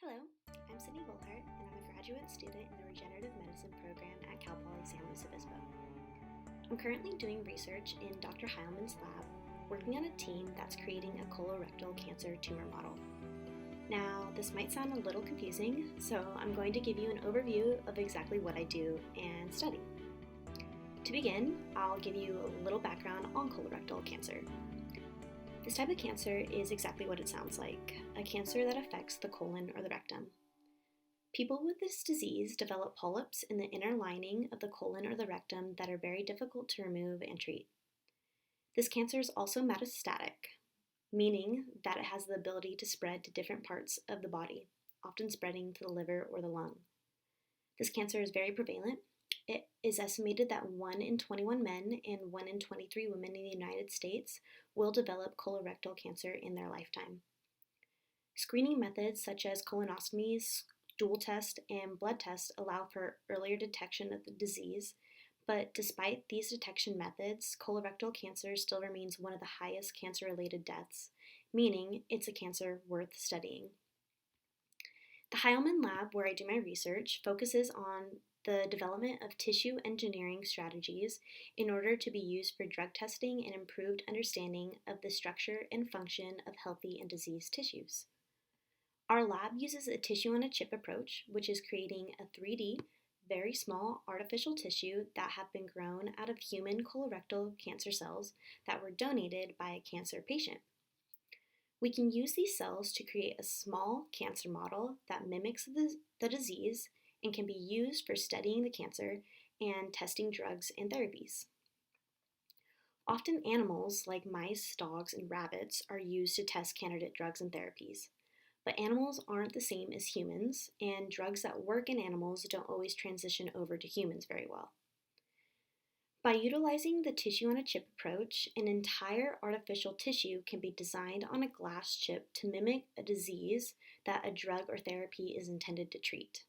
Hello, I'm Sydney Volhart, and I'm a graduate student in the Regenerative Medicine program at Cal Poly San Luis Obispo. I'm currently doing research in Dr. Heilman's lab, working on a team that's creating a colorectal cancer tumor model. Now, this might sound a little confusing, so I'm going to give you an overview of exactly what I do and study. To begin, I'll give you a little background on colorectal cancer. This type of cancer is exactly what it sounds like, a cancer that affects the colon or the rectum. People with this disease develop polyps in the inner lining of the colon or the rectum that are very difficult to remove and treat. This cancer is also metastatic, meaning that it has the ability to spread to different parts of the body, often spreading to the liver or the lung. This cancer is very prevalent. It is estimated that 1 in 21 men and 1 in 23 women in the United States will develop colorectal cancer in their lifetime. Screening methods such as colonoscopies, stool test, and blood tests allow for earlier detection of the disease, but despite these detection methods, colorectal cancer still remains one of the highest cancer-related deaths, meaning it's a cancer worth studying. The Heilman lab, where I do my research, focuses on the development of tissue engineering strategies in order to be used for drug testing and improved understanding of the structure and function of healthy and diseased tissues. Our lab uses a tissue-on-a-chip approach, which is creating a 3D, very small artificial tissue that have been grown out of human colorectal cancer cells that were donated by a cancer patient. We can use these cells to create a small cancer model that mimics the disease and can be used for studying the cancer and testing drugs and therapies. Often animals like mice, dogs, and rabbits are used to test candidate drugs and therapies. But animals aren't the same as humans, and drugs that work in animals don't always transition over to humans very well. By utilizing the tissue-on-a-chip approach, an entire artificial tissue can be designed on a glass chip to mimic a disease that a drug or therapy is intended to treat.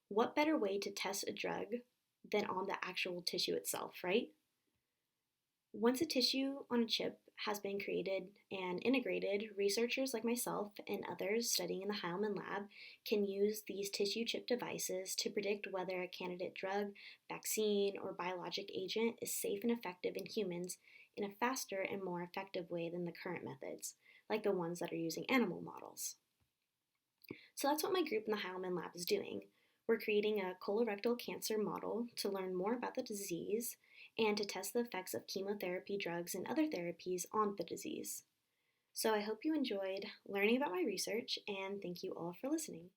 What better way to test a drug than on the actual tissue itself, right? Once a tissue on a chip has been created and integrated, researchers like myself and others studying in the Heilman lab can use these tissue chip devices to predict whether a candidate drug, vaccine, or biologic agent is safe and effective in humans in a faster and more effective way than the current methods, like the ones that are using animal models. So that's what my group in the Heilman lab is doing. We're creating a colorectal cancer model to learn more about the disease and to test the effects of chemotherapy, drugs, and other therapies on the disease. So I hope you enjoyed learning about my research, and thank you all for listening.